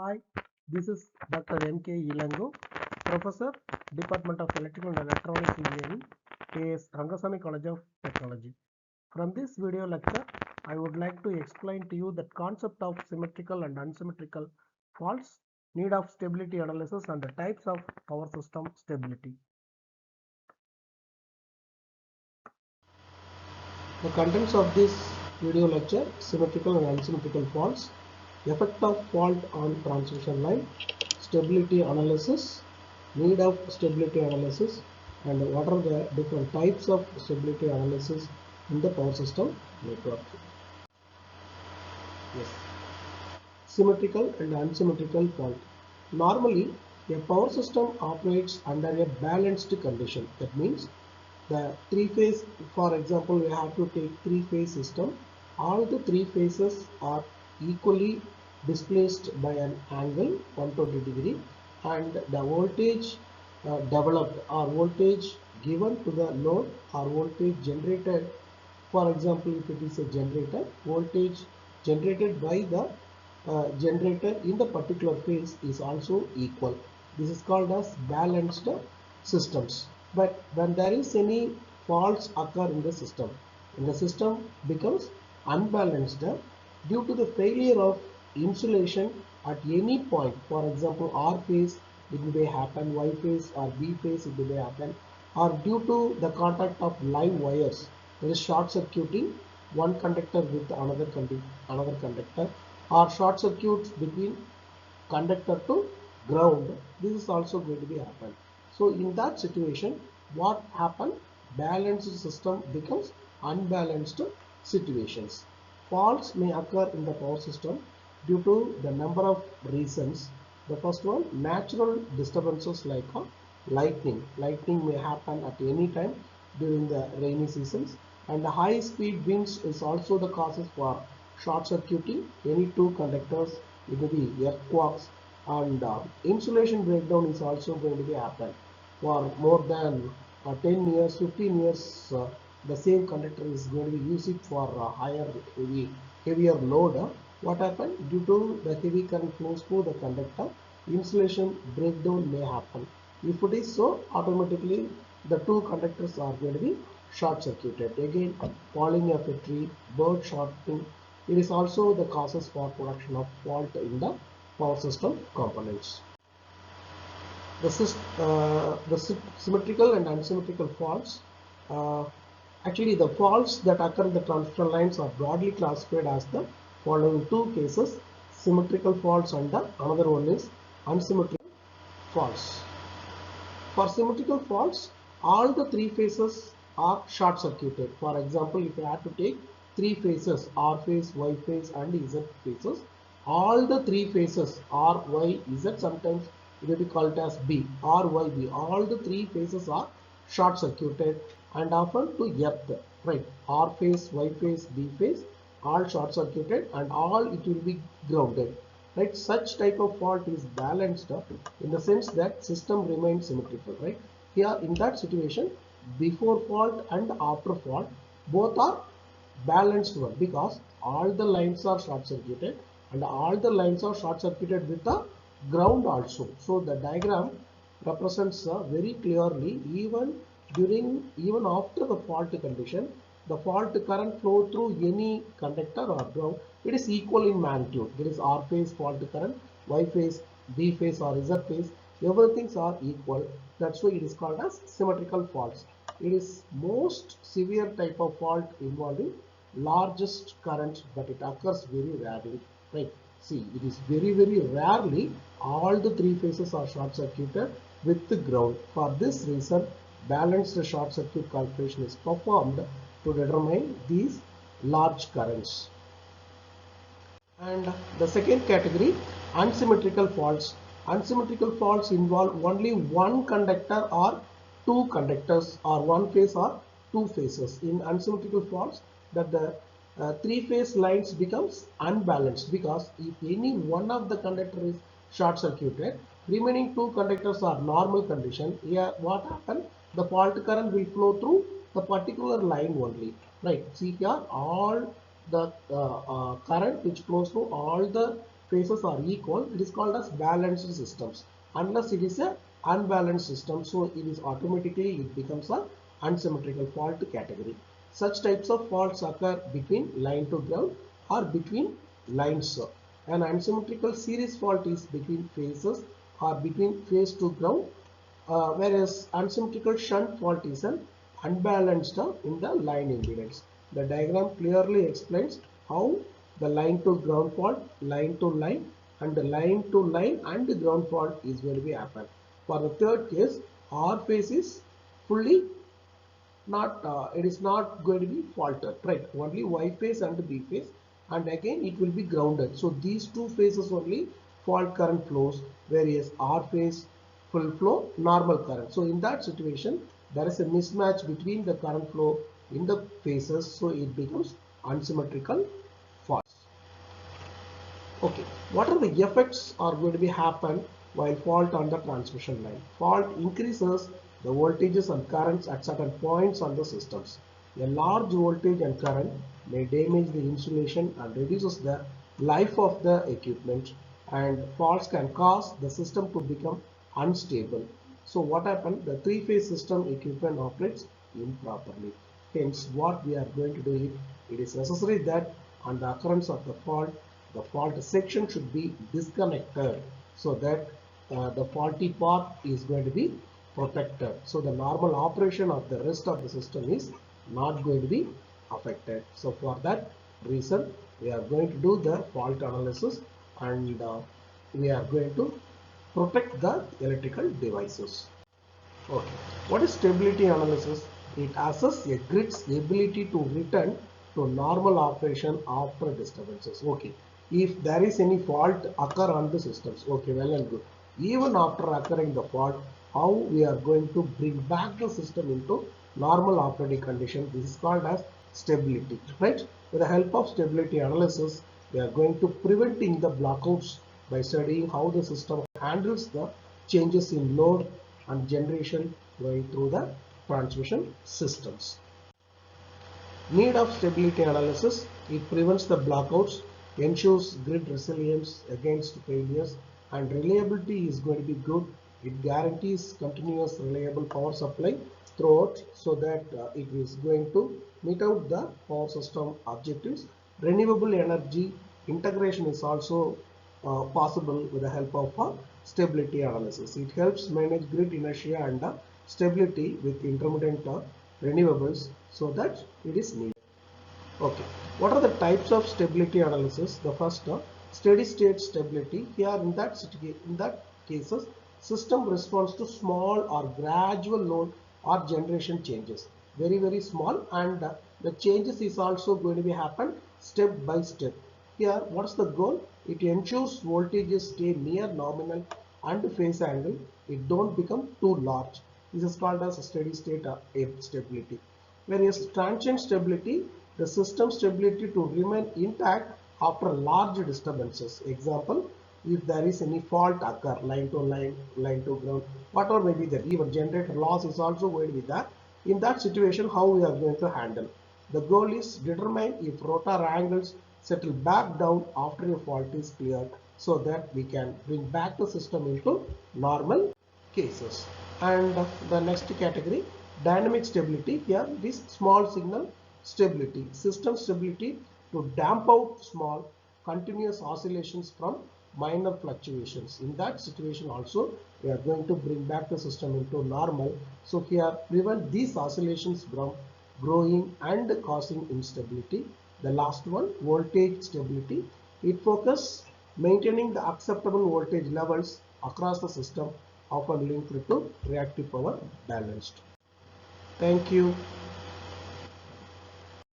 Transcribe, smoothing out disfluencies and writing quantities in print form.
Hi, this is Dr. M.K. Ilango, Professor, Department of Electrical and Electronics Engineering, K.S.Rangasamy College of Technology. From this video lecture, I would like to explain to you the concept of symmetrical and unsymmetrical faults, need of stability analysis, and the types of power system stability. The contents of this video lecture: symmetrical and unsymmetrical faults, effect of fault on transmission line, stability analysis, need of stability analysis, and what are the different types of stability analysis in the power system network. Yes. Symmetrical and unsymmetrical fault. Normally, a power system operates under a balanced condition. That means the three-phase, for example, we have to take three-phase system. All the three phases are equally displaced by an angle 120 degree, and the voltage developed or voltage given to the load or voltage generated, for example, if it is a generator, voltage generated by the generator in the particular phase is also equal. This is called as balanced systems. But when there is any faults occur in the system becomes unbalanced due to the failure of insulation at any point. For example, R phase it may happen, Y phase or B phase it may happen, or due to the contact of live wires, there is short circuiting one conductor with another conductor, or short circuits between conductor to ground. This is also going to be happen. So in that situation, what happen? Balanced system becomes unbalanced situations. Faults may occur in the power system due to the number of reasons. The first one, natural disturbances like lightning. Lightning may happen at any time during the rainy seasons, and the high speed winds is also the causes for short circuiting any two conductors. It may be earthquakes, and insulation breakdown is also going to be happen for more than 10 years, 15 years. The same conductor is going to be used for heavier load. What happened? Due to the heavy current flows through the conductor, insulation breakdown may happen. If it is so, automatically the two conductors are going to be short circuited. Again, falling of a tree, bird shorting, it is also the causes for production of fault in the power system components. The symmetrical and unsymmetrical faults. Actually, the faults that occur in the transmission lines are broadly classified as the following two cases: symmetrical faults and the another one is unsymmetrical faults. For symmetrical faults, all the three phases are short circuited. For example, if you have to take three phases, R phase, Y phase and Z phases, all the three phases R, Y, Z, sometimes it will be called as B, R, Y, B. All the three phases are short circuited and often to earth, right? R phase, Y phase, B phase, all short circuited and all it will be grounded. Right, such type of fault is balanced in the sense that system remains symmetrical. Right, here in that situation, before fault and after fault both are balanced one, because all the lines are short circuited and all the lines are short circuited with the ground also. So the diagram represents very clearly, even after the fault condition, the fault current flow through any conductor or ground, it is equal in magnitude. There is R phase fault current, Y phase, B phase or Z phase, everything are equal. That's why it is called as symmetrical faults. It is most severe type of fault involving largest current, but it occurs very rarely. Right? See, it is very rarely all the three phases are short circuited with the ground. For this reason, balanced short circuit calculation is performed to determine these large currents. And the second category, unsymmetrical faults. Unsymmetrical faults involve only one conductor or two conductors, or one phase or two phases. In unsymmetrical faults, that the three-phase lines becomes unbalanced, because if any one of the conductor is short circuited, remaining two conductors are normal condition. Here what happens? The fault current will flow through the particular line only. Right? See here, all the current which flows through all the phases are equal, it is called as balanced systems. Unless it is a unbalanced system, so it is automatically it becomes a unsymmetrical fault category. Such types of faults occur between line to ground or between lines. An unsymmetrical series fault is between phases or between phase to ground, whereas unsymmetrical shunt fault is an unbalanced in the line impedance. The diagram clearly explains how the line to ground fault, line to line, and the line to line and the ground fault is going to be happen. For the third case, R phase is fully not it is not going to be faulted, right? Only Y phase and B phase, and again it will be grounded. So these two phases only fault current flows, whereas R phase full flow normal current. So in that situation there is a mismatch between the current flow in the phases, so it becomes unsymmetrical faults. Okay, what are the effects are going to be happen while fault on the transmission line? Fault increases the voltages and currents at certain points on the systems. A large voltage and current may damage the insulation and reduces the life of the equipment, and faults can cause the system to become unstable. So what happened? The three-phase system equipment operates improperly. Hence, what we are going to do is, it is necessary that on the occurrence of the fault section should be disconnected, so that the faulty part is going to be protected. So the normal operation of the rest of the system is not going to be affected. So for that reason, we are going to do the fault analysis, and we are going to protect the electrical devices. Okay. What is stability analysis? It assesses a grid's ability to return to normal operation after disturbances. Okay. If there is any fault occur on the systems, okay, well and good. Even after occurring the fault, how we are going to bring back the system into normal operating condition? This is called as stability, right? With the help of stability analysis, we are going to preventing the blackouts by studying how the system handles the changes in load and generation going through the transmission systems. Need of stability analysis: it prevents the blackouts, ensures grid resilience against failures, and reliability is going to be good. It guarantees continuous reliable power supply throughout, so that it is going to meet out the power system objectives. Renewable energy integration is also possible with the help of stability analysis. It helps manage grid inertia and stability with intermittent renewables, so that it is needed. Okay, what are the types of stability analysis? The first, steady state stability. Here in that cases, system responds to small or gradual load or generation changes, very small, and the changes is also going to be happen step by step. Here, what's the goal? It ensures voltages stay near nominal and phase angle. It don't become too large. This is called as a steady state stability. Whereas transient stability, the system stability to remain intact after large disturbances. Example, if there is any fault occur, line to line, line to ground, whatever may be there, even generator loss is also going to be there. In that situation, how we are going to handle? The goal is determine if rotor angles settle back down after a fault is cleared, so that we can bring back the system into normal cases. And the next category, dynamic stability. Here this small signal stability, system stability to damp out small continuous oscillations from minor fluctuations. In that situation also, we are going to bring back the system into normal. So here, prevent these oscillations from growing and causing instability. The last one, voltage stability. It focuses maintaining the acceptable voltage levels across the system, often linked to reactive power balanced. Thank you.